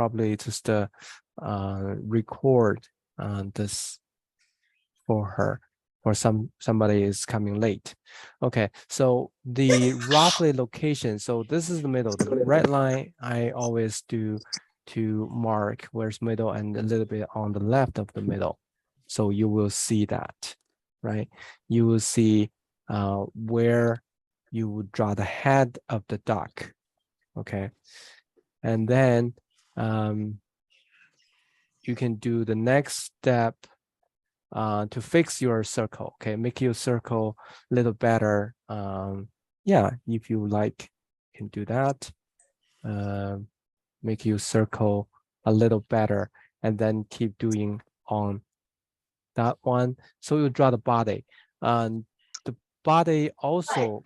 probably just record this for her, or somebody is coming late. Okay, so the roughly location, so this is the middle. The red line I always do to mark where's middle, and a little bit on the left of the middle. So you will see that, right? You will see where you would draw the head of the duck. Okay, and then you can do the next step to fix your circle. Okay, make your circle a little better. Yeah, if you like, you can do that. Make your circle a little better, and then keep doing on that one. So you draw the body. The body also,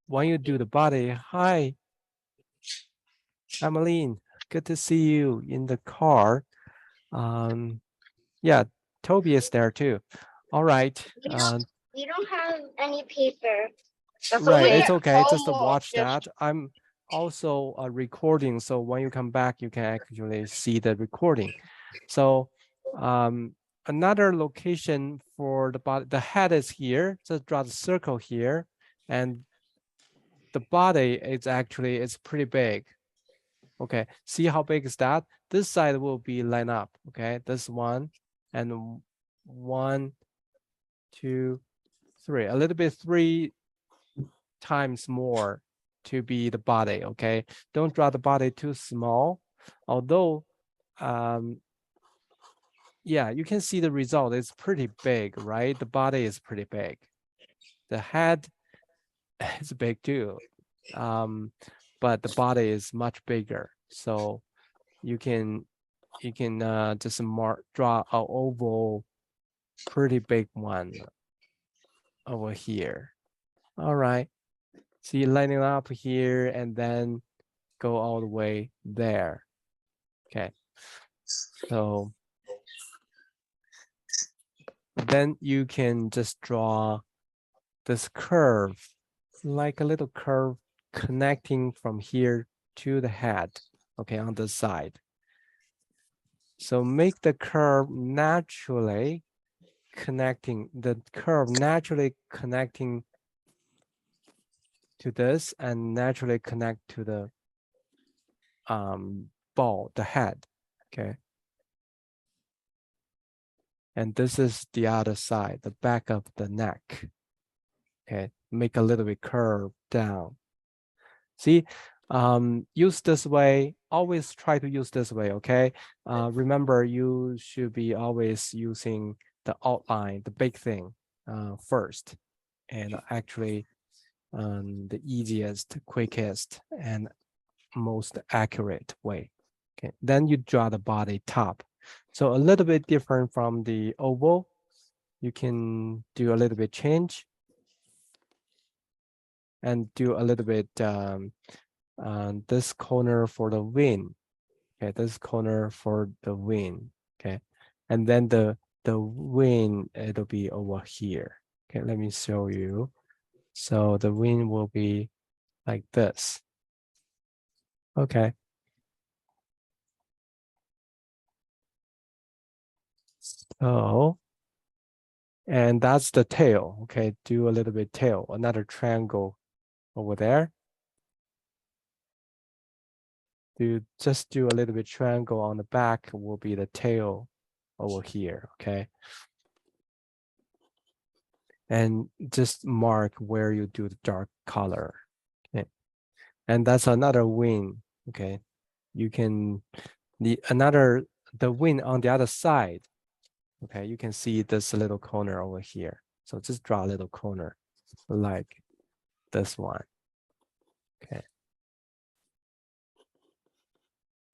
when you do the body, hi, Emmeline, good to see you in the car. Yeah, Toby is there too. All right. We don't have any paper. Right, it's okay. Just to watch that. I'm also recording, so when you come back, you can actually see the recording. So another location for the body, the head is here. Just draw the circle here, and the body is actually, it's pretty big. Okay, see how big is that? This side will be line up. Okay, this one, and 1, 2, 3, a little bit 3 times more to be the body. Okay, don't draw the body too small, although yeah, you can see the result. It's pretty big, right? The body is pretty big. The head is big too, but the body is much bigger. So you can just draw an oval, pretty big one over here. All right, see, lining up here and then go all the way there. Okay, so then you can just draw this curve, like a little curve connecting from here to the head, okay, on the side. So make the curve naturally connecting to this, and naturally connect to the ball, the head. Okay, and this is the other side, the back of the neck. Okay, make a little bit curve down. See, use this way, always try to use this way. Okay, remember, you should be always using the outline, the big thing first, and actually the easiest, quickest, and most accurate way. Okay, then you draw the body top. So a little bit different from the oval. You can do a little bit change and do a little bit this corner for the wing. Okay, this corner for the wing. Okay, and then the wing, it'll be over here. Okay, let me show you. So the wing will be like this. Okay. So, and that's the tail. Okay, do a little bit tail, another triangle over there. Just do a little bit triangle on the back, will be the tail over here. Okay. And just mark where you do the dark color. Okay. And that's another wing. Okay. You can the wing on the other side. Okay, you can see this little corner over here. So just draw a little corner like this one. Okay.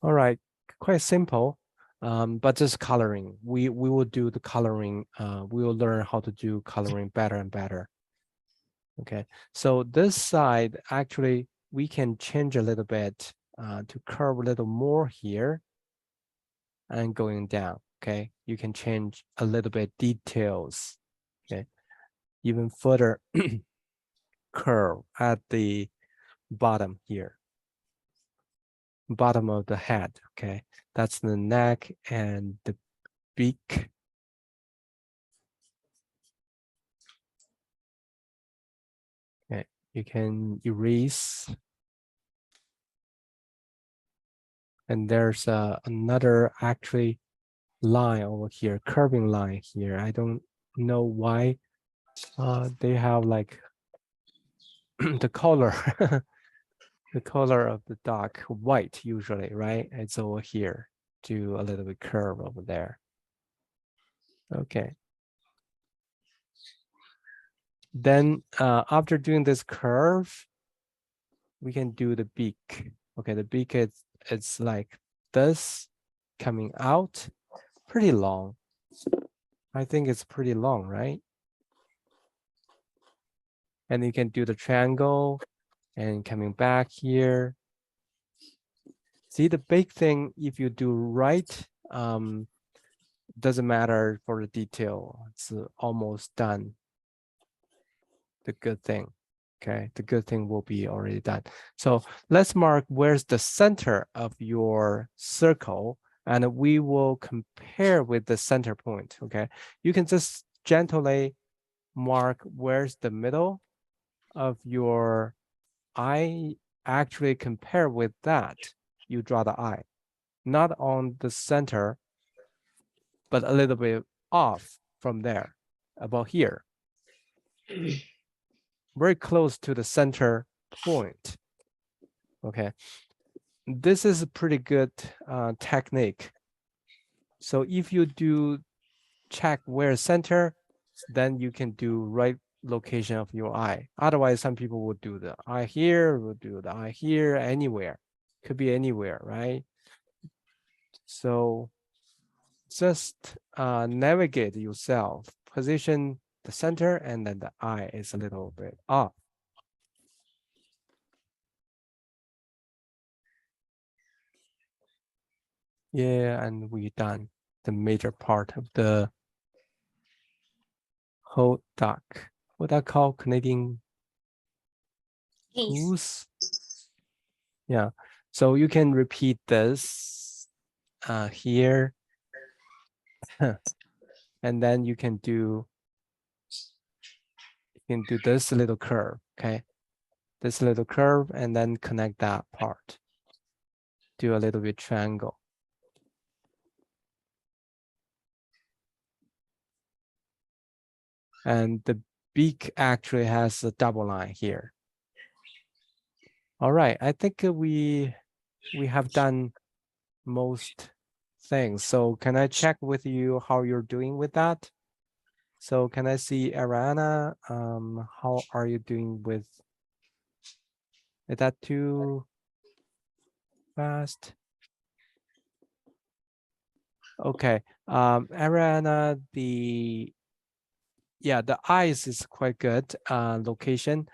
All right, quite simple, but just coloring. We will do the coloring. We will learn how to do coloring better and better. Okay, so this side, actually, we can change a little bit to curve a little more here and going down. Okay, you can change a little bit details. Okay, even further curve at the bottom here. bottom of the head. Okay, that's the neck and the beak. Okay, you can erase. And there's another actually line over here, curving line here. I don't know why they have like the color, the color of the dog white usually, right? It's over here, do a little bit curve over there. Okay. Then after doing this curve, we can do the beak. Okay, the beak is it's like this coming out, pretty long. I think it's pretty long, right? And you can do the triangle and coming back here. See, the big thing, if you do right, doesn't matter for the detail. It's almost done. The good thing, okay? The good thing will be already done. So let's mark where's the center of your circle, and we will compare with the center point, okay? You can just gently mark where's the middle of your eye, actually compare with that. You draw the eye, not on the center, but a little bit off from there, about here. Very close to the center point. Okay, this is a pretty good technique. So if you do check where center, then you can do right location of your eye. Otherwise, some people would do the eye here, would do the eye here, anywhere. Could be anywhere, right? So just navigate yourself, position the center, and then the eye is a little bit off. Yeah, and we done the major part of the whole duck. What I call Canadian goose. Yeah, so you can repeat this here, and then you can do this little curve, okay? This little curve, and then connect that part. Do a little bit triangle. And the beak actually has a double line here. All right, I think we have done most things. So can I check with you how you're doing with that? So can I see Ariana? How are you doing with? Is that too fast? Okay, Ariana, the eyes is quite good location.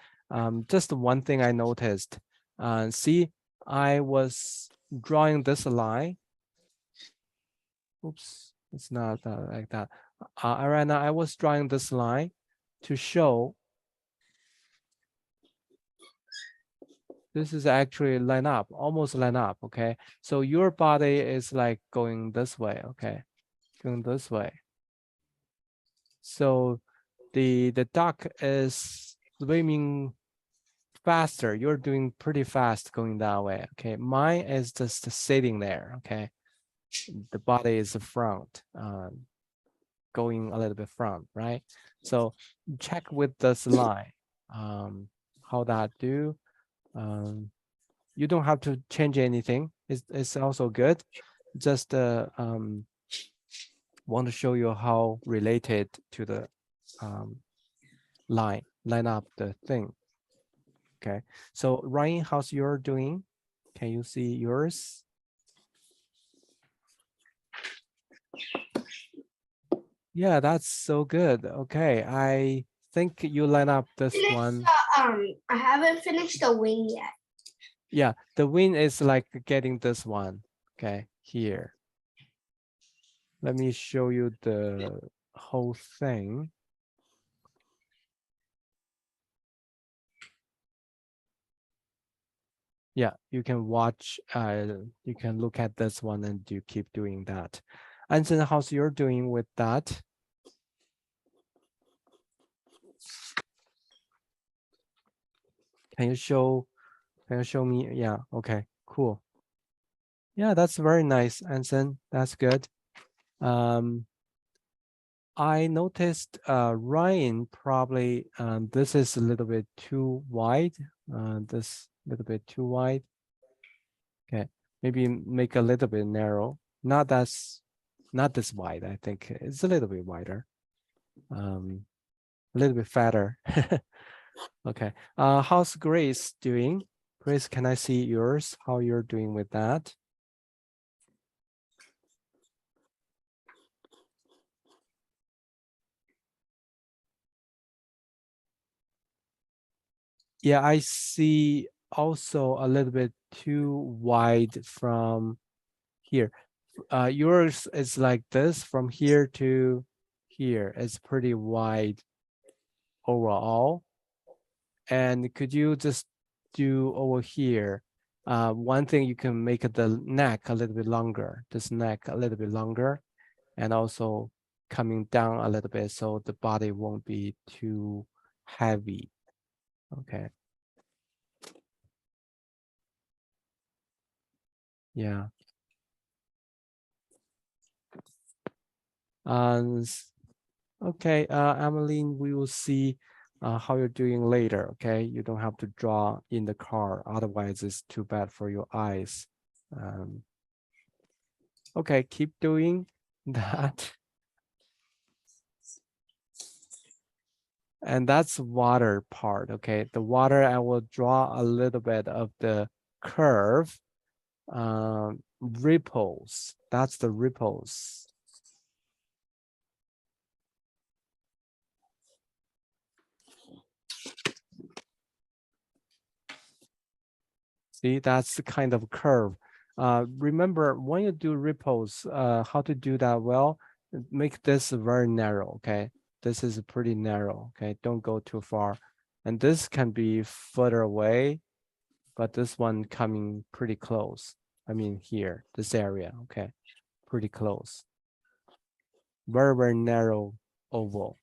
Just one thing I noticed. See, I was drawing this line. Oops, it's not like that. Ariana, I was drawing this line to show this is actually line up, almost line up, okay? So your body is like going this way, okay? Going this way. So the duck is swimming faster. You're doing pretty fast going that way, okay? Mine is just sitting there, okay? The body is the front, going a little bit front, right? So check with this line, how that do. You don't have to change anything. It's also good. Just want to show you how related to the line up the thing. Okay, so Ryan, how's your doing? Can you see yours? Yeah, that's so good. Okay, I think you line up this one. I haven't finished the wing yet. Yeah, the wing is like getting this one. Okay, here. Let me show you the whole thing. Yeah, you can watch, you can look at this one and you keep doing that. And then how's you're doing with that? Can you show me? Yeah, okay, cool. Yeah, that's very nice, Anson. That's good. I noticed Ryan probably this is a little bit too wide. This little bit too wide. Okay, maybe make a little bit narrow. Not this wide. I think it's a little bit wider. A little bit fatter. Okay. How's Grace doing? Grace, can I see yours? How you're doing with that? Yeah, I see also a little bit too wide from here. Yours is like this from here to here. It's pretty wide overall. And could you just do over here? One thing you can make the neck a little bit longer, this neck a little bit longer, and also coming down a little bit so the body won't be too heavy. Okay. Yeah. Okay, Emmeline, we will see how you're doing later, okay? You don't have to draw in the car, otherwise it's too bad for your eyes. Okay, keep doing that. And that's water part, okay? The water, I will draw a little bit of the curve, ripples. That's the ripples. See, that's the kind of curve. Remember, when you do ripples, how to do that well, make this very narrow, okay? This is pretty narrow, okay? Don't go too far. And this can be further away, but this one coming pretty close. I mean here, this area, okay? Pretty close. Very, very narrow oval.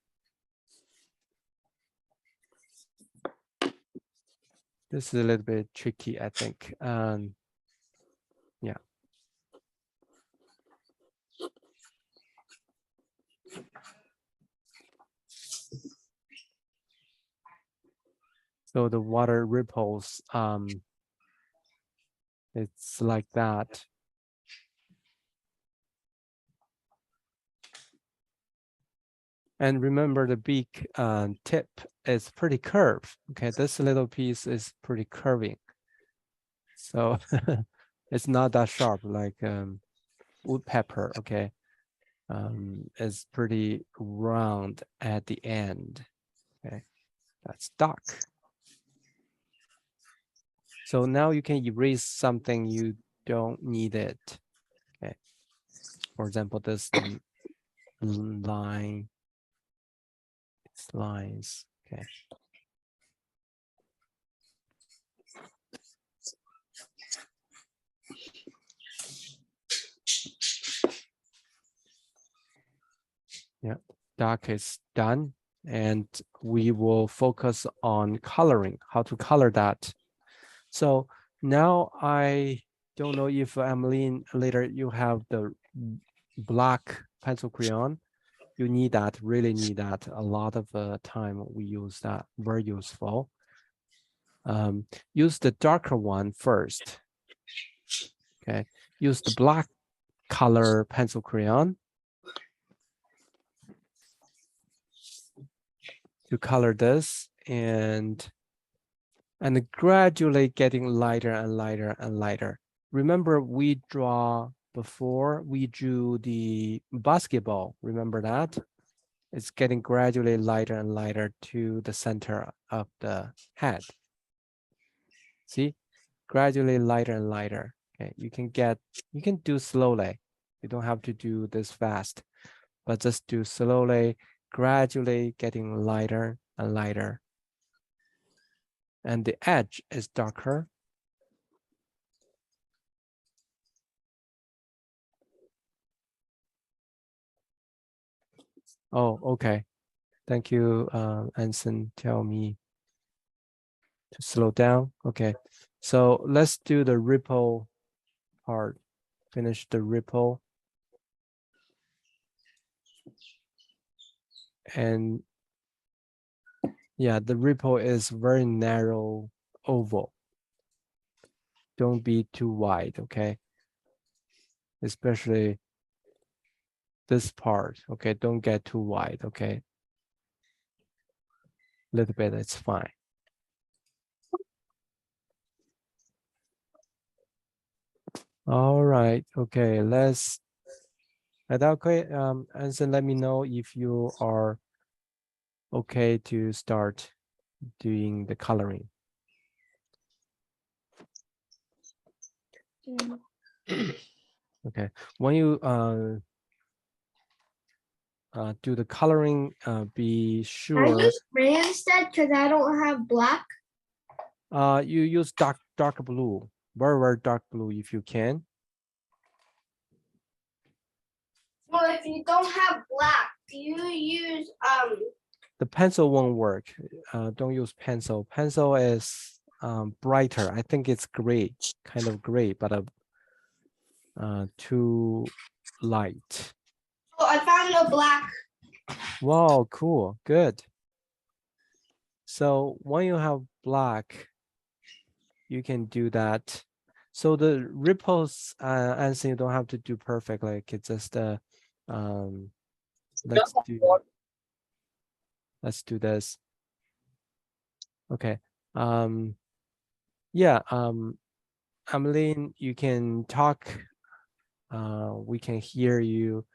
This is a little bit tricky, I think. Yeah. So the water ripples, it's like that. And remember the beak tip is pretty curved. Okay, this little piece is pretty curving. So it's not that sharp like woodpecker, okay? It's pretty round at the end. Okay, that's dark. So now you can erase something you don't need it. Okay. For example, this line, it's lines. Okay. Yeah, dark is done. And we will focus on coloring, how to color that. So now I don't know if Emmeline, later you have the black pencil crayon. You need that, really need that. A lot of time we use that, very useful. Use the darker one first. Okay, use the black color pencil crayon to color this, and gradually getting lighter and lighter and lighter. Remember, we draw before, we drew the basketball. Remember that? It's getting gradually lighter and lighter to the center of the head. See, gradually lighter and lighter. Okay, you can do slowly. You don't have to do this fast, but just do slowly, gradually getting lighter and lighter. And the edge is darker. Oh, okay. Thank you, Anson. Tell me to slow down. Okay. So let's do the ripple part. Finish the ripple. And yeah, the ripple is very narrow oval. Don't be too wide, okay? Especially this part, okay? Don't get too wide, okay? A little bit, it's fine. All right, okay, let's, okay, Anson, let me know if you are okay to start doing the coloring. Okay, when you do the coloring, be I sure. use gray instead because I don't have black. You use dark blue, very dark blue if you can. Well, if you don't have black, do you use The pencil won't work. Don't use pencil. Pencil is brighter. I think it's gray, kind of gray, but too light. Oh, I found the black. Wow, cool, good. So when you have black, you can do that. So the ripples, Anson, you don't have to do perfect. Like it's just let's do this. Okay. Yeah. Emmeline, you can talk. We can hear you.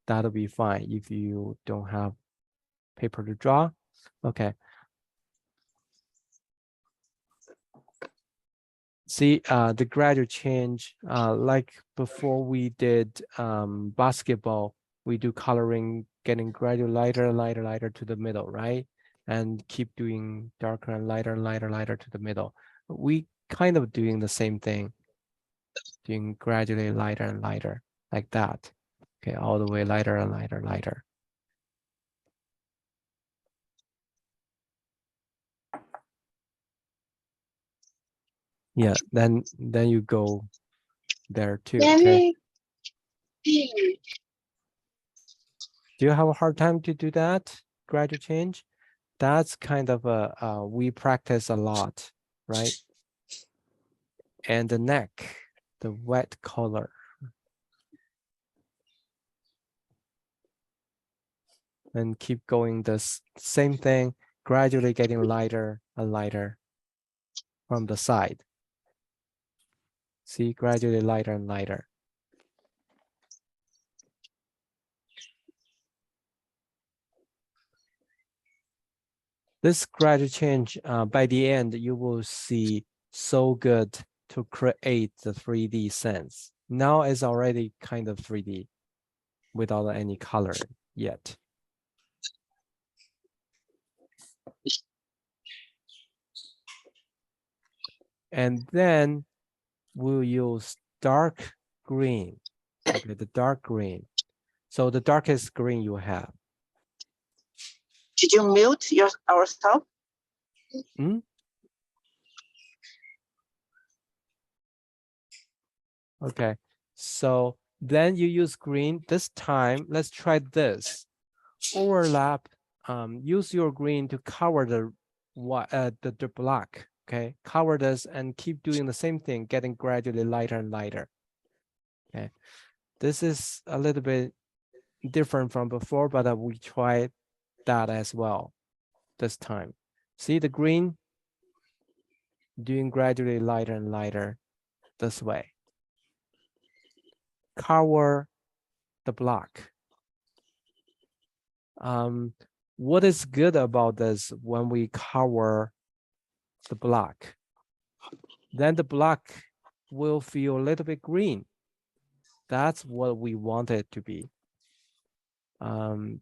That'll be fine if you don't have paper to draw. Okay. See, the gradual change, like before we did basketball, we do coloring, getting gradual lighter to the middle, right? And keep doing darker and lighter to the middle. We kind of doing the same thing, doing gradually lighter and lighter like that. Okay, all the way lighter and lighter. Yeah, then you go there too. Okay. Do you have a hard time to do that? Gradual change? That's kind of we practice a lot, right? And the neck, the wet color. And keep going this same thing, gradually getting lighter and lighter from the side. See, gradually lighter and lighter. This gradual change, by the end, you will see so good to create the 3D sense. Now it's already kind of 3D without any color yet. And then we'll use dark green, okay, the dark green. So the darkest green you have. Did you mute ourselves? Hmm? Okay, so then you use green. This time, let's try this. Overlap, use your green to cover the black, okay? Cover this and keep doing the same thing, getting gradually lighter and lighter. Okay, this is a little bit different from before, but we tried that as well this time. See the green doing gradually lighter and lighter this way. Cover the black. What is good about this when we cover the black? Then the black will feel a little bit green. That's what we want it to be.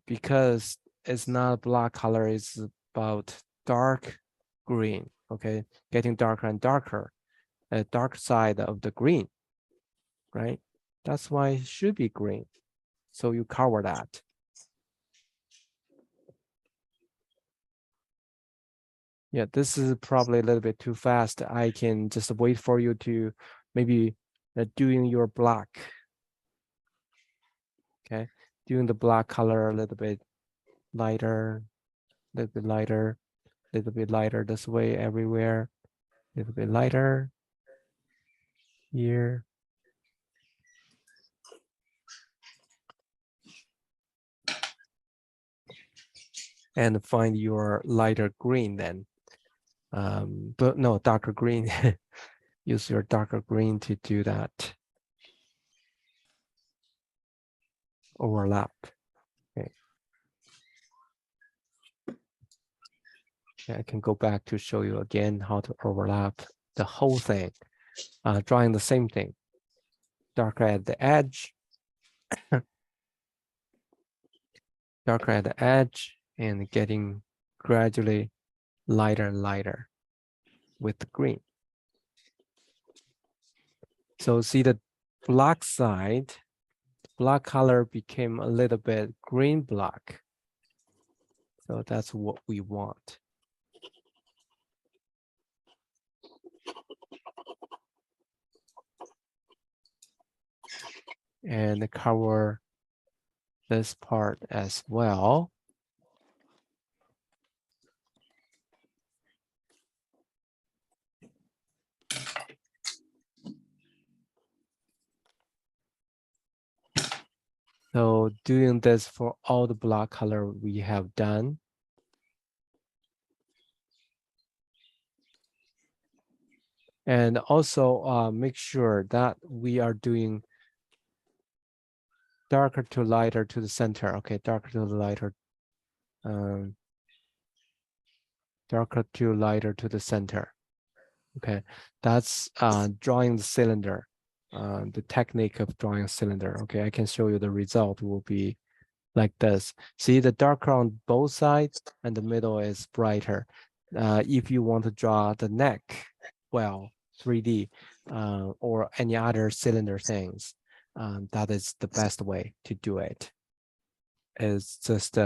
Because it's not black color, it's about dark green, okay? Getting darker and darker, a dark side of the green, right? That's why it should be green. So you cover that. Yeah, this is probably a little bit too fast. I can just wait for you to maybe doing your black. Okay, doing the black color a little bit lighter, a little bit lighter, a little bit lighter this way everywhere, a little bit lighter here. And find your lighter green then. But no, darker green. Use your darker green to do that. Overlap. Okay. I can go back to show you again how to overlap the whole thing. Drawing the same thing. Darker at the edge. Darker at the edge and getting gradually lighter and lighter with the green. So see the black side, black color became a little bit green black. So that's what we want. And cover this part as well. So doing this for all the black color we have done. And also make sure that we are doing darker to lighter to the center. Okay, darker to the lighter. Darker to lighter to the center. Okay, that's drawing the cylinder. The technique of drawing a cylinder. Okay, I can show you the result will be like this. See the darker on both sides and the middle is brighter. If you want to draw the neck, well, 3D or any other cylinder things, that is the best way to do it. It's just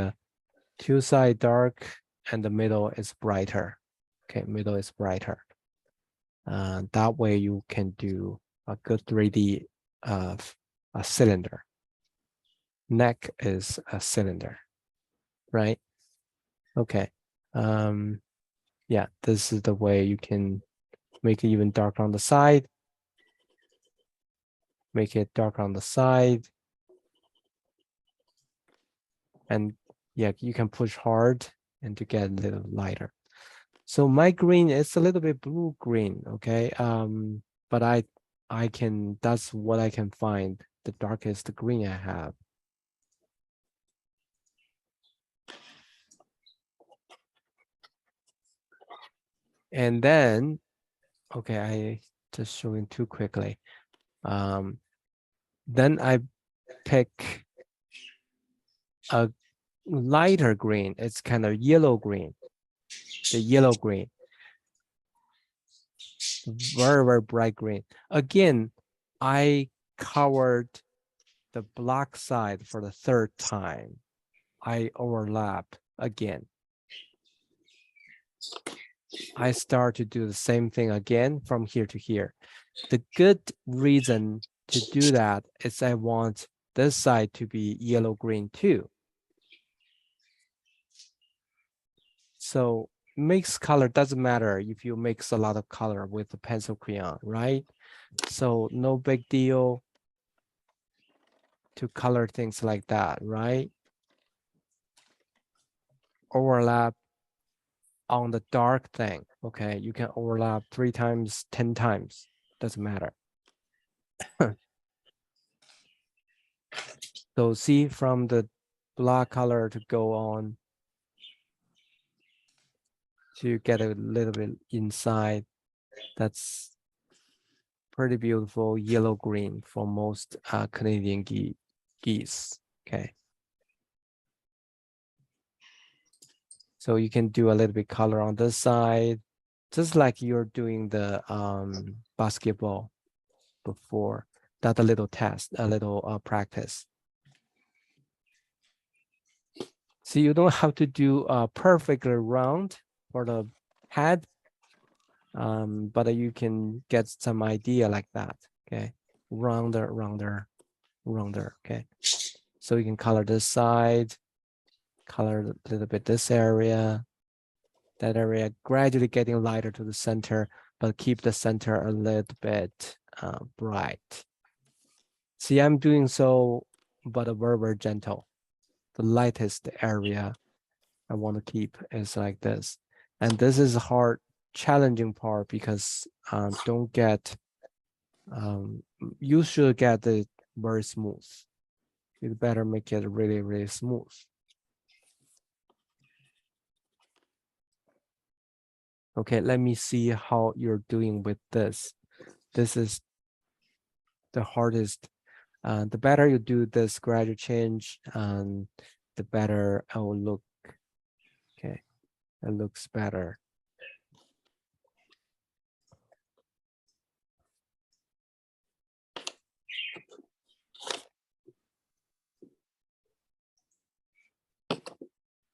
two side dark and the middle is brighter. Okay, middle is brighter. That way you can do a good 3D of a cylinder. Neck is a cylinder, right? Okay. Yeah, this is the way you can make it even darker on the side. Make it darker on the side. And yeah, you can push hard and to get a little lighter. So my green is a little bit blue green, okay? But I can, that's what I can find, the darkest green I have. And then, okay, I just showing too quickly. Then I pick a lighter green. It's kind of yellow green, the yellow green. Very, very bright green. Again, I covered the black side for the third time. I overlap again. I start to do the same thing again from here to here. The good reason to do that is I want this side to be yellow-green too. So mix color doesn't matter if you mix a lot of color with the pencil crayon, right? So no big deal to color things like that, right? Overlap on the dark thing, okay? You can overlap 3 times, 10 times, doesn't matter. So see from the black color to go on to get a little bit inside. That's pretty beautiful yellow-green for most Canadian geese, okay? So you can do a little bit color on this side, just like you're doing the basketball before. That a little test, a little practice. So you don't have to do perfectly round for the head, but you can get some idea like that. Okay, rounder, okay. So you can color this side, color a little bit this area, that area, gradually getting lighter to the center, but keep the center a little bit bright. See, I'm doing so, but very, very gentle. The lightest area I want to keep is like this. And this is a hard, challenging part because don't get, you should get it very smooth. You better make it really, really smooth. Okay, let me see how you're doing with this. This is the hardest. The better you do this gradual change, the better it will look. Okay, it looks better.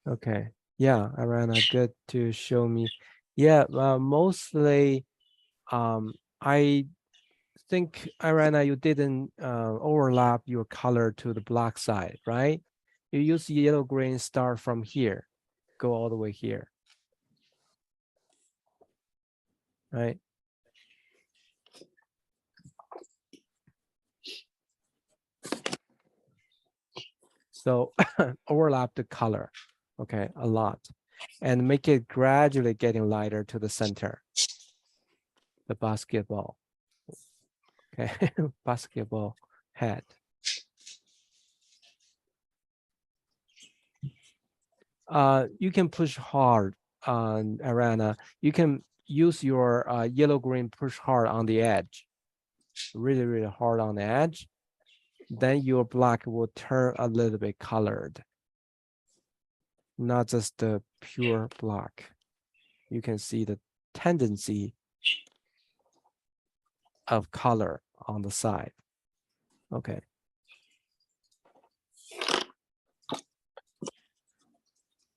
Okay, yeah, Arana, good to show me. Yeah, mostly, I think, Arana, you didn't overlap your color to the black side, right? You use yellow green, start from here, go all the way here, right? So overlap the color, okay, a lot, and make it gradually getting lighter to the center, the basketball, okay, basketball head. You can push hard on Arana. You can use your yellow-green push hard on the edge, really, really hard on the edge. Then your black will turn a little bit colored, not just the pure black. You can see the tendency of color on the side. Okay.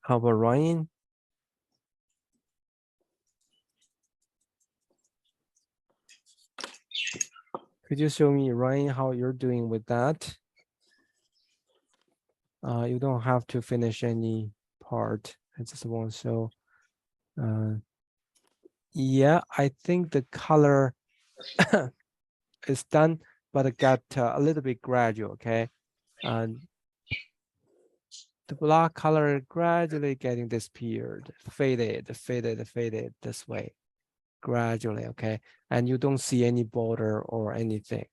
How about Ryan? Could you show me, Ryan, how you're doing with that? You don't have to finish any part. I just want to show. Yeah, I think the color is done, but it got a little bit gradual, okay? And the black color gradually getting disappeared, faded this way, gradually, okay? And you don't see any border or anything.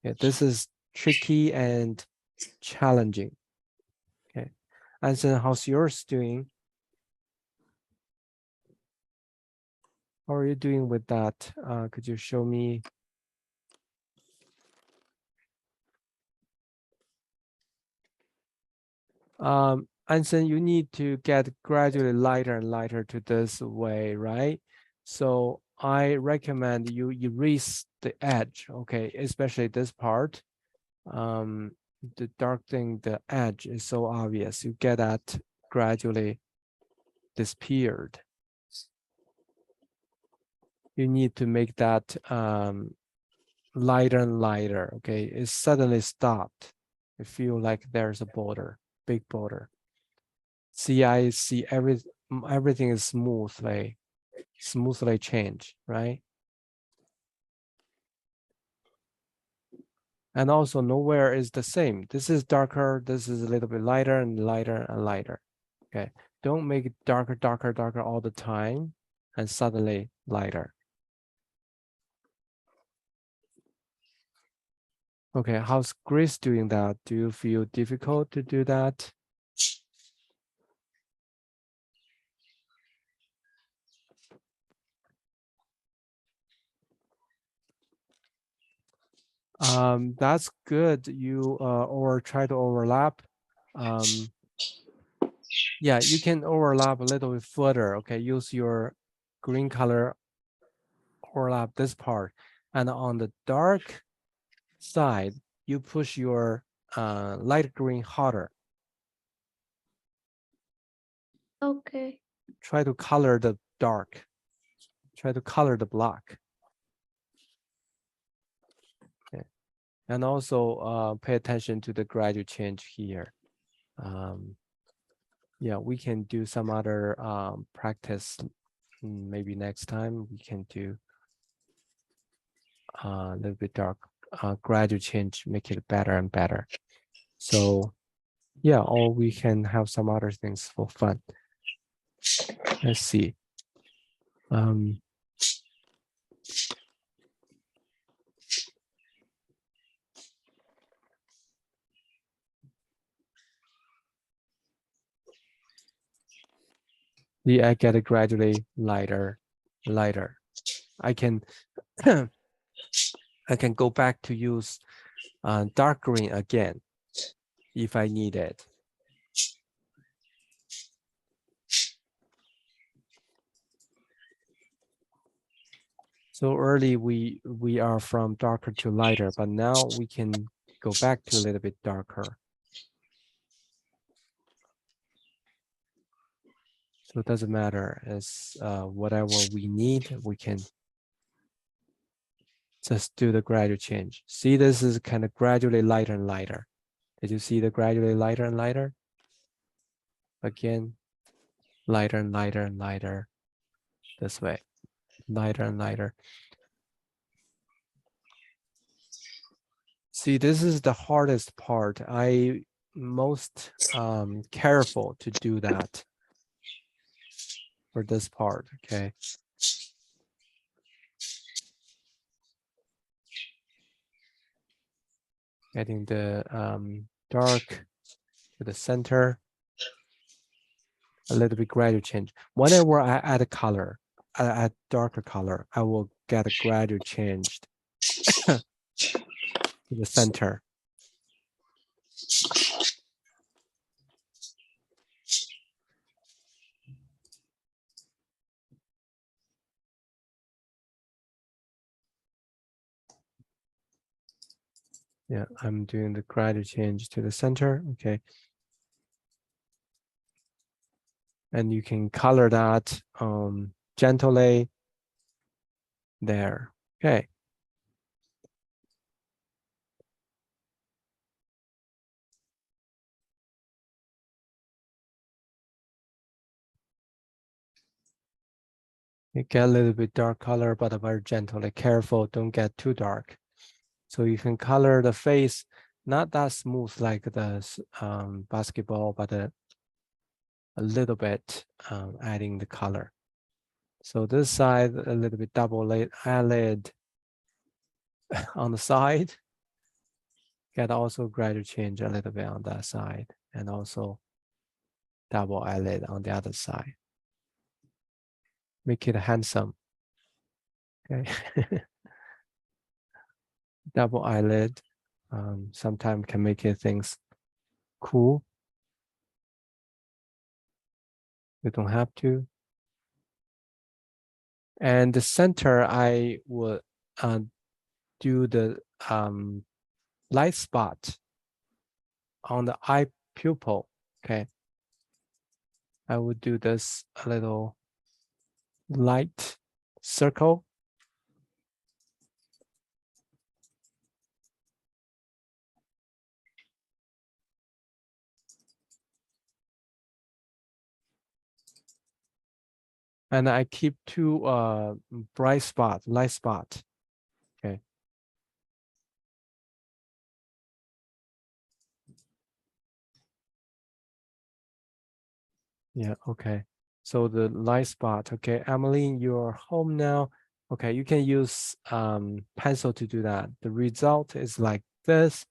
Yeah, this is tricky and challenging, okay? And then how's yours doing? How are you doing with that? Could you show me? And then you need to get gradually lighter and lighter to this way, right? So I recommend you erase the edge, okay, especially this part. The dark thing, the edge is so obvious. You get that gradually disappeared. You need to make that lighter and lighter, okay? It suddenly stopped. You feel like there's a border, big border. See, I see everything is smoothly changed, right? And also nowhere is the same. This is darker, this is a little bit lighter and lighter and lighter. Okay, don't make it darker, darker, darker all the time and suddenly lighter. Okay, how's Grace doing that? Do you feel difficult to do that? That's good. You or try to overlap. Yeah, you can overlap a little bit further. Okay, use your green color, overlap this part, and on the dark side, you push your light green harder. Okay. Try to color the dark. Try to color the block. Okay. And also pay attention to the gradual change here. Yeah, we can do some other practice. Maybe next time we can do a little bit dark, gradual change, make it better and better. So yeah, or we can have some other things for fun. Let's see. I get it gradually lighter. I can I can go back to use dark green again if I need it. So early we are from darker to lighter, but now we can go back to a little bit darker. So it doesn't matter, as whatever we need, we can just do the gradual change. See, this is kind of gradually lighter and lighter. Did you see the gradually lighter and lighter? Again, lighter and lighter and lighter. This way, lighter and lighter. See, this is the hardest part. I most careful to do that for this part, okay? Getting the dark to the center, a little bit gradual change. Whenever I add a color, I add darker color, I will get a gradual change to the center. Yeah, I'm doing the gradual change to the center, okay. And you can color that gently there, okay. You get a little bit dark color, but very gently, careful, don't get too dark. So you can color the face, not that smooth like the basketball, but a little bit adding the color. So this side, a little bit double eyelid on the side. Get also gradual change a little bit on that side, and also double eyelid on the other side. Make it handsome. Okay. Double eyelid sometimes can make it things cool. You don't have to. And the center, I would do the light spot on the eye pupil. Okay. I would do this a little light circle. And I keep two bright spot, light spot. Okay. Yeah, okay. So the light spot, okay. Emily, you're home now. Okay, you can use pencil to do that. The result is like this,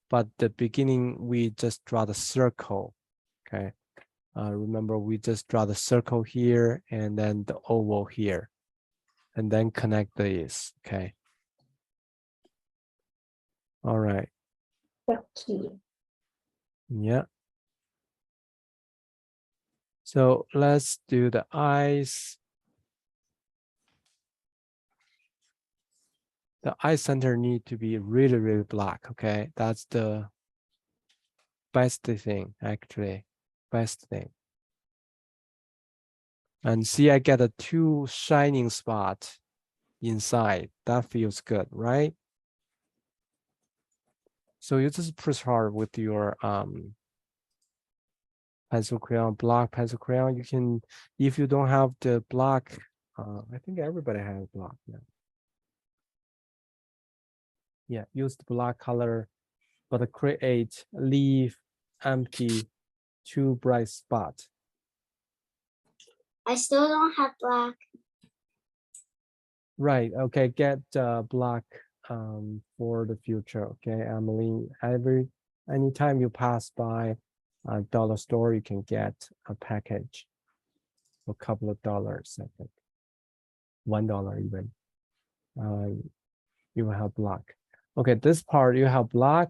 but the beginning, we just draw the circle, okay. Remember, we just draw the circle here and then the oval here, and then connect these, okay. All right. Okay. Yeah. So let's do the eyes. The eye center need to be really, really black, okay? That's the best thing, actually. Best thing. And see, I get a 2 shining spot inside. That feels good, right? So you just push hard with your pencil crayon, block pencil crayon. You can, if you don't have the block, I think everybody has block now. Yeah, use the black color, but create, leave empty 2 bright spot. I still don't have black. Right, okay, get black for the future, okay, Emily. Anytime you pass by a dollar store, you can get a package for a couple of dollars, I think. $1 even. You will have black. Okay, this part you have black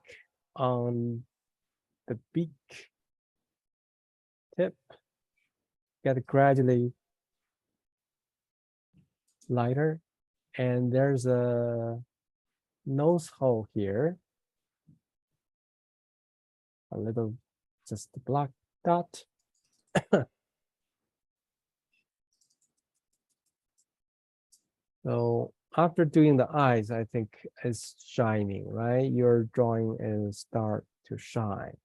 on the beak tip. Get gradually lighter, and there's a nose hole here. A little, just a black dot. So after doing the eyes, I think it's shining, right? Your drawing is start to shine.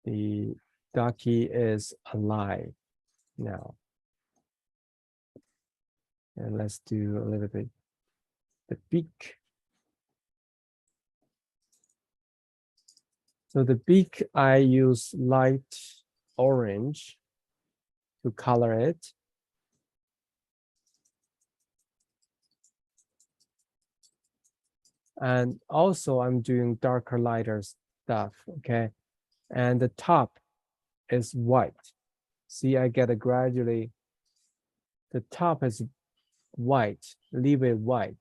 The ducky is alive now. And let's do a little bit the beak. So the beak, I use light orange to color it. And also I'm doing darker, lighter stuff, okay? And the top is white. See, I get a gradually, the top is white, leave it white.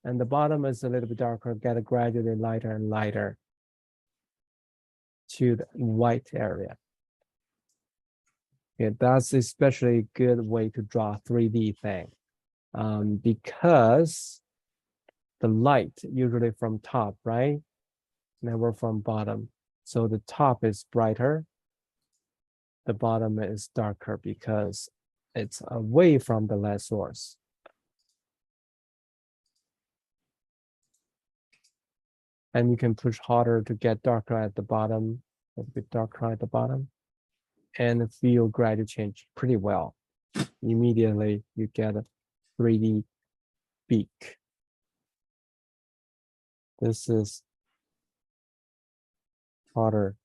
And the bottom is a little bit darker, get a gradually lighter and lighter to the white area. Okay, that's especially a good way to draw 3D thing. Because the light usually from top, right? Never from bottom. So the top is brighter. The bottom is darker because it's away from the light source. And you can push harder to get darker at the bottom, a bit darker at the bottom, and feel gradual change pretty well. Immediately you get a 3D beak. This is harder.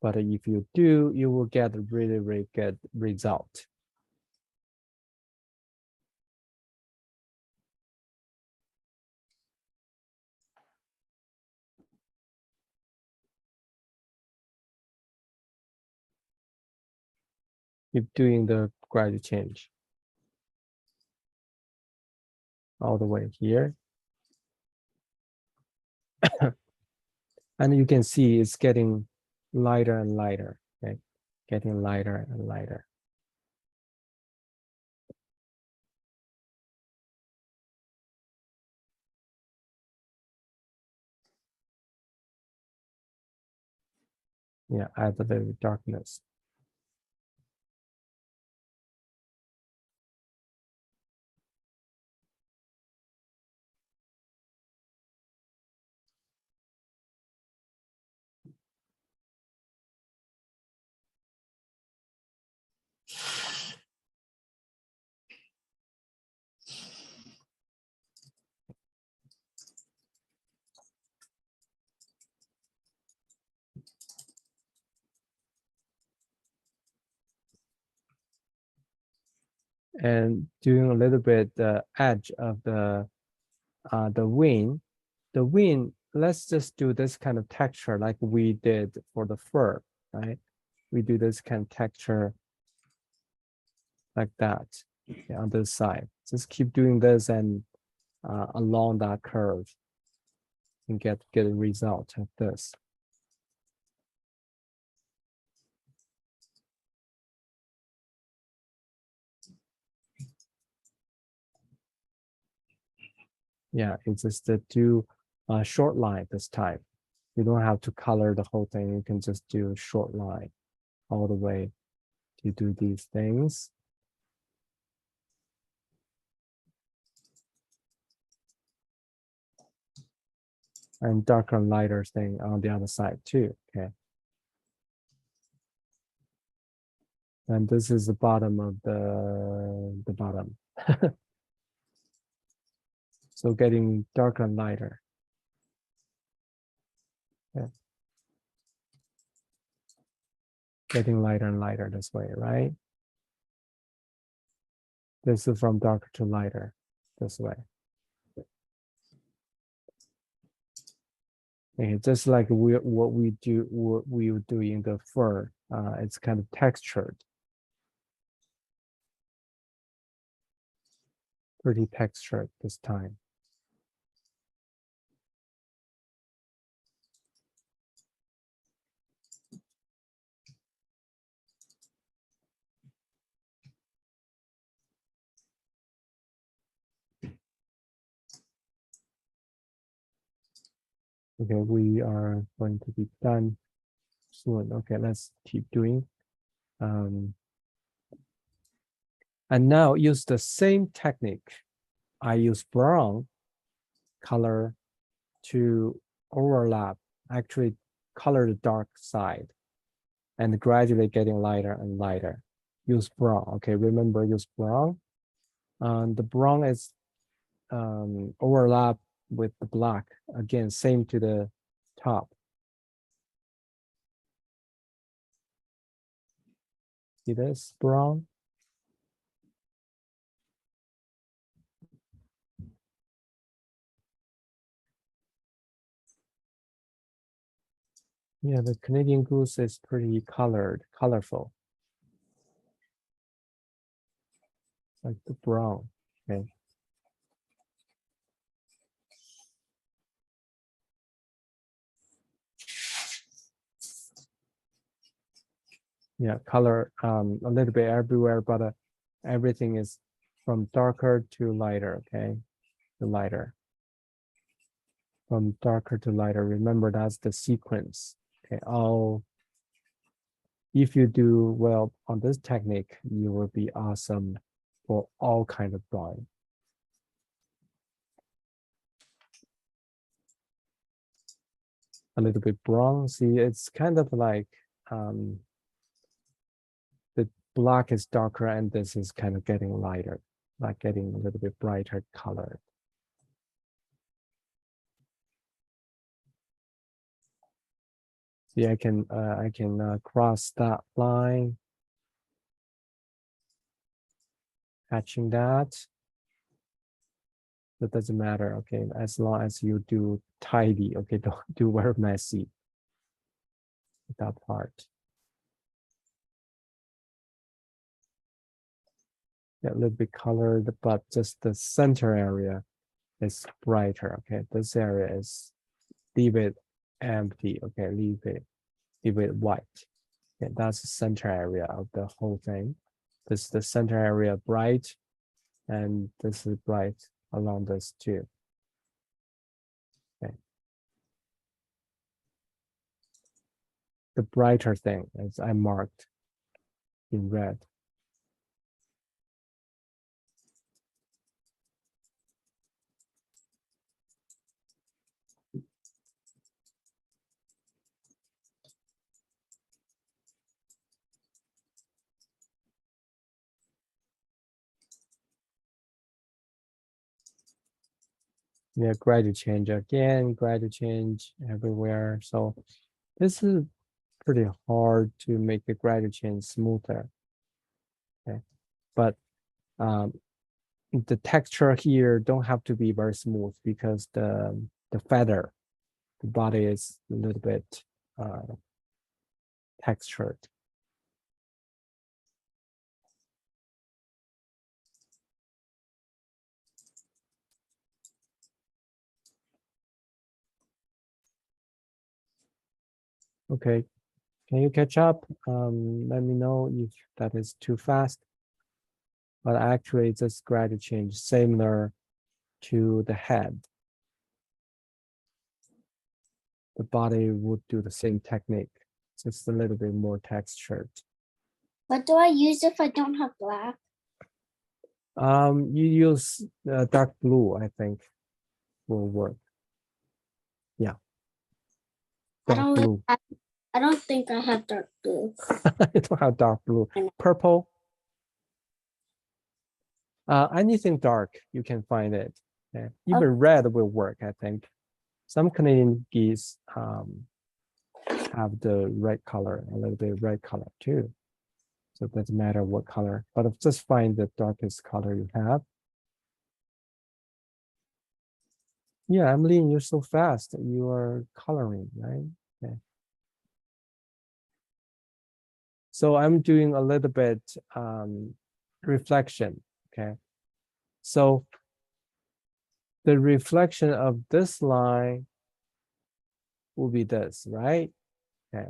But if you do, you will get a really, really good result. Keep doing the gradual change all the way here. And you can see it's getting lighter and lighter, okay? Getting lighter and lighter. Yeah, add a little darkness. And doing a little bit the edge of the wing. The wing, let's just do this kind of texture like we did for the fur, right? We do this kind of texture like that, okay, on this side. Just keep doing this and along that curve and get a result of this. Yeah, it's just to do a short line this time. You don't have to color the whole thing. You can just do a short line all the way to do these things. And darker and lighter thing on the other side too, okay? And this is the bottom of the bottom. So getting darker and lighter. Yeah. Getting lighter and lighter this way, right? This is from darker to lighter this way. Okay, just like what we would do in the fur, it's kind of textured. Pretty textured this time. Okay, we are going to be done soon. Okay, let's keep doing. And now use the same technique. I use brown color to overlap, actually color the dark side and gradually getting lighter and lighter. Use brown, okay, remember use brown. The brown is overlap with the black. Again, same to the top. See this brown? Yeah, the Canadian goose is pretty colorful. Like the brown, okay. Yeah, color a little bit everywhere, but everything is from darker to lighter, okay? To lighter. From darker to lighter. Remember, that's the sequence. Okay, if you do well on this technique, you will be awesome for all kind of drawing. A little bit brown. See, it's kind of like the black is darker and this is kind of getting lighter, like getting a little bit brighter color. See, I can cross that line, hatching that. That doesn't matter, okay, as long as you do tidy, okay, don't do very messy. That part. Yeah, a little bit colored, but just the center area is brighter, okay? This area is leave it empty, okay? Leave it white. Okay, that's the center area of the whole thing. This is the center area bright, and this is bright along this too. Okay. The brighter thing is I marked in red. Yeah, gradient change again, gradient change everywhere. So this is pretty hard to make the gradient change smoother. Okay, but the texture here don't have to be very smooth because the feather, the body is a little bit textured. Okay, can you catch up? Let me know if that is too fast. But actually, this gradient change similar to the head. the body would do the same technique, just a little bit more textured. What do I use if I don't have black? You use dark blue, I think, will work. Yeah. I Dark don't. blue. I don't think I have dark blue. I don't have dark blue. I know. Purple. Anything dark, you can find it. Yeah. Even red will work, I think. Some Canadian geese have the red color, a little bit of red color too. So it doesn't matter what color, but just find the darkest color you have. Yeah, Emily, you're so fast. You are coloring, right? Okay. So I'm doing a little bit reflection, okay? So the reflection of this line will be this, right? Okay,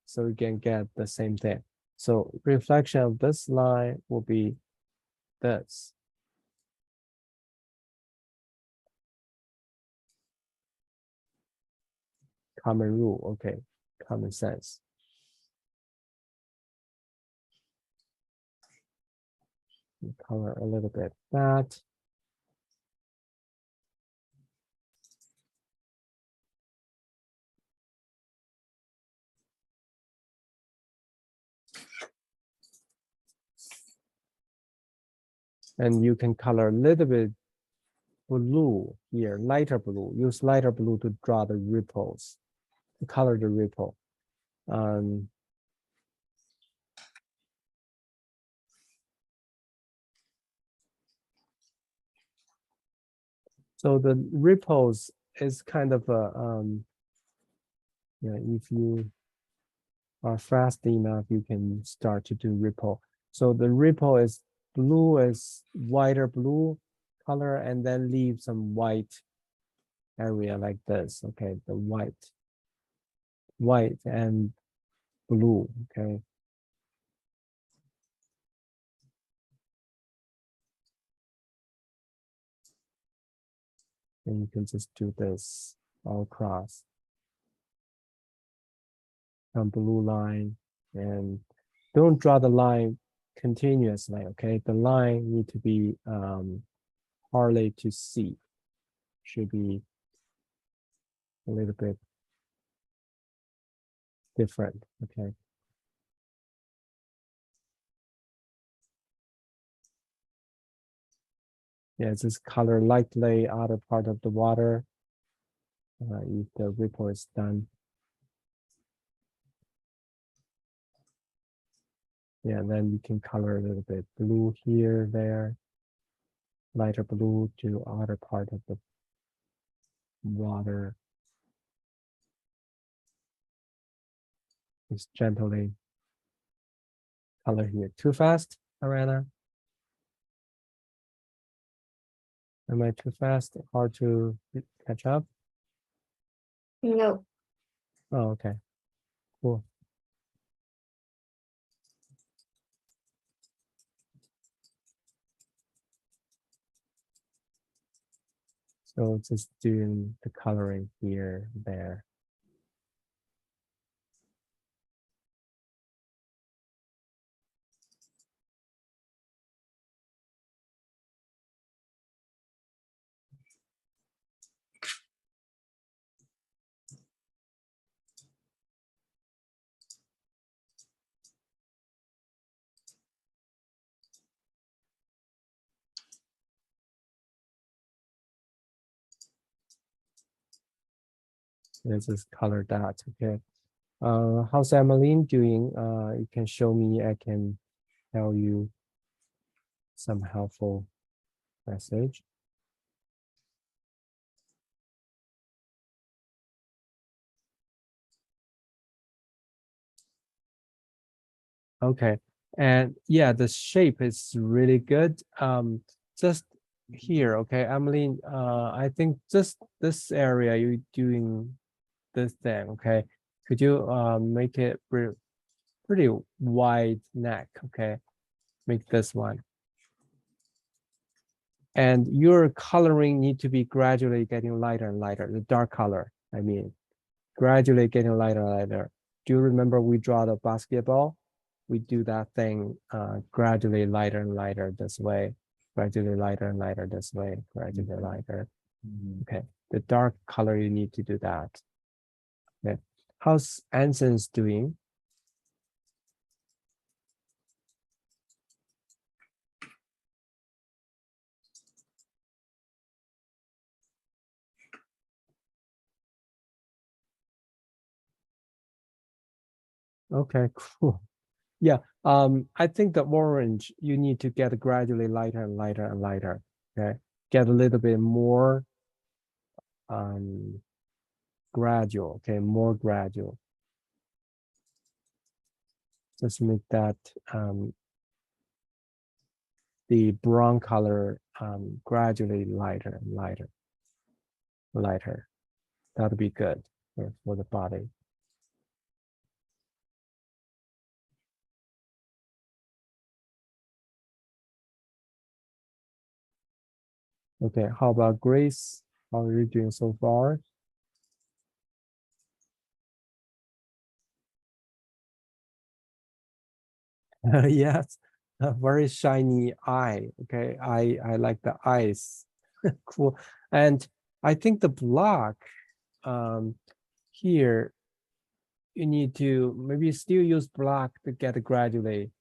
so you can get the same thing. So reflection of this line will be this. Common rule, okay, common sense. Color a little bit that. And you can color a little bit blue here, lighter blue. Use lighter blue to draw the ripples, to color the ripple. So the ripples is kind of a, yeah, if you are fast enough, you can start to do ripple. So the ripple is blue, is wider blue color, and then leave some white area like this. Okay, the white and blue. Okay. And you can just do this all across. Some blue line, and don't draw the line continuously. Okay, the line need to be hardly to see. Should be a little bit different. Okay. Yeah, just color lightly outer part of the water. If the ripple is done. Yeah, then you can color a little bit blue here, there, lighter blue to outer part of the water. Just gently color here. Too fast, Arana? Am I too fast? Hard to catch up? No. Oh, okay. Cool. So just doing the coloring here, there. Let's just color that, okay. How's Emmeline doing? You can show me, I can tell you some helpful message. Okay, and yeah, the shape is really good. Just here, okay, Emmeline, I think just this area you're doing this thing, okay. Could you make it pretty wide neck, okay? Make this one. And your coloring need to be gradually getting lighter and lighter, the dark color, I mean, gradually getting lighter and lighter. Do you remember we draw the basketball? We do that thing gradually lighter and lighter this way, gradually lighter and lighter this way, gradually lighter. Okay, the dark color, you need to do that. Okay, how's Anson's doing? Okay, cool. Yeah, I think the orange, you need to get gradually lighter and lighter and lighter. Okay, get a little bit more gradual. Okay, more gradual. Just make that the brown color gradually lighter and lighter, lighter. That'll be good for the body. Okay, how about Grace? How are you doing so far? Yes, a very shiny eye. Okay, I like the eyes. Cool. And I think the block here, you need to maybe still use block to get gradually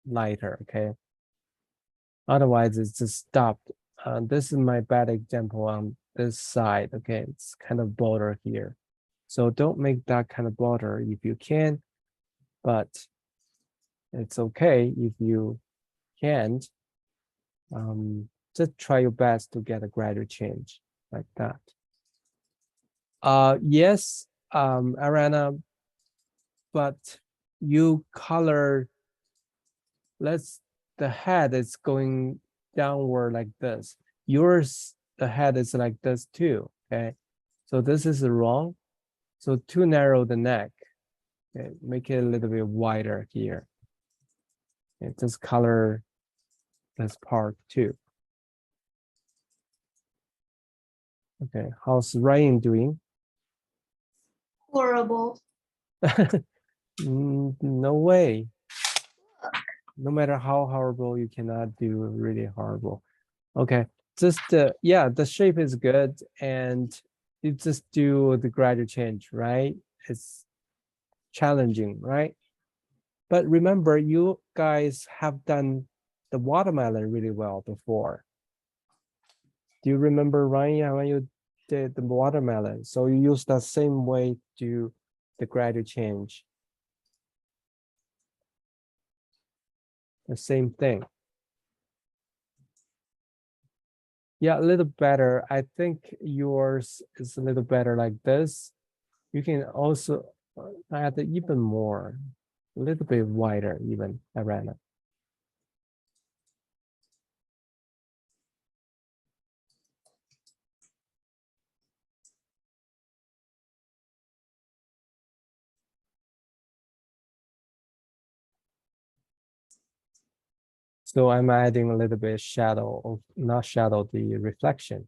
lighter. Okay. Otherwise, it's just stopped. This is my bad example on this side. Okay, it's kind of border here. So don't make that kind of border if you can, but it's okay if you can't. Just try your best to get a gradual change like that. Yes, Ariana, but you color, the head is going downward like this. Yours, the head is like this too, okay? So this is wrong. So too narrow the neck. Okay, make it a little bit wider here. Okay, just color this part too. Okay, how's Ryan doing? Horrible. No way. No matter how horrible, you cannot do really horrible. Okay, just yeah, the shape is good, and you just do the gradual change, right? It's challenging, right? But remember, you guys have done the watermelon really well before. Do you remember, Ryan, when you did the watermelon? So you use the same way to the gradual change. The same thing. Yeah, a little better. I think yours is a little better like this. You can also add even more, a little bit wider even, Arana. So I'm adding a little bit shadow, of, not shadow, the reflection.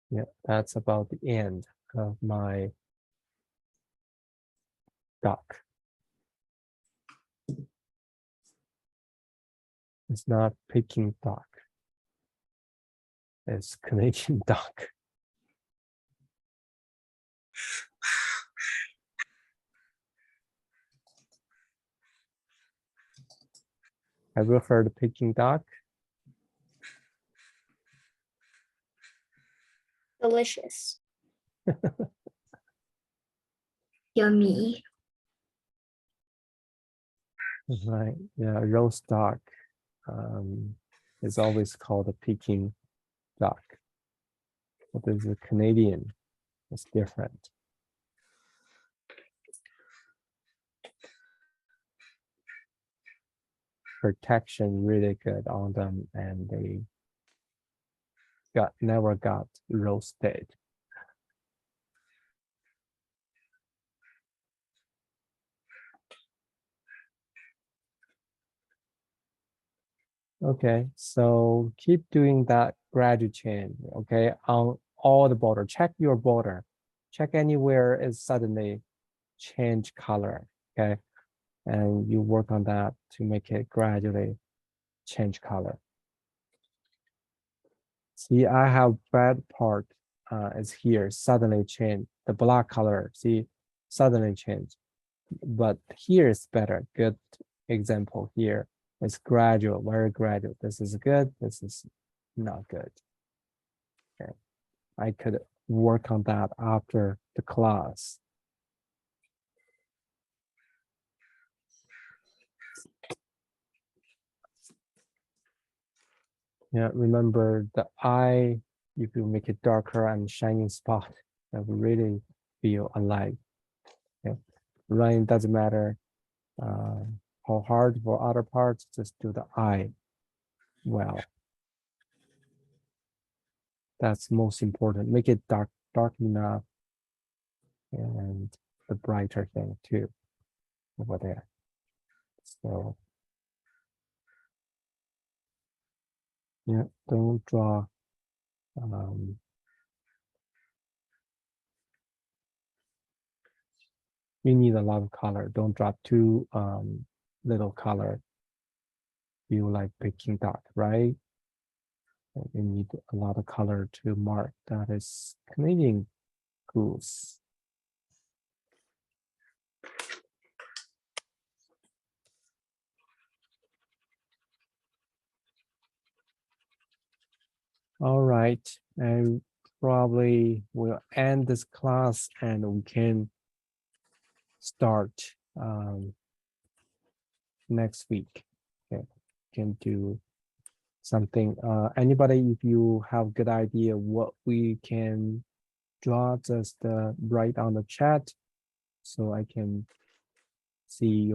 Yeah, that's about the end of my duck. It's not Peking duck. It's Canadian duck. Have you heard of Peking duck? Delicious. Yummy. Right, yeah, roast duck is always called a Peking duck. But there's a Canadian, it's different. Protection really good on them, and they never got roasted. Okay, so keep doing that gradual change, okay, on all the border. Check your border. Check anywhere it suddenly change color, okay? And you work on that to make it gradually change color. See, I have bad part is here, suddenly change. The black color, see, suddenly change. But here is better, good example here. It's gradual, very gradual. This is good, this is not good. Okay. I could work on that after the class. Yeah, remember the eye, if you make it darker and shining spot, that will really feel alive. Okay. Running doesn't matter how hard for other parts, just do the eye well. That's most important. Make it dark enough and the brighter thing too over there. So yeah, don't draw you need a lot of color. Don't draw too little color. You like Peking duck, right? You need a lot of color to mark that is Canadian goose. All right, and probably we'll end this class and we can start next week. Okay, can do something. Anybody, if you have good idea what we can draw, just write on the chat so I can see your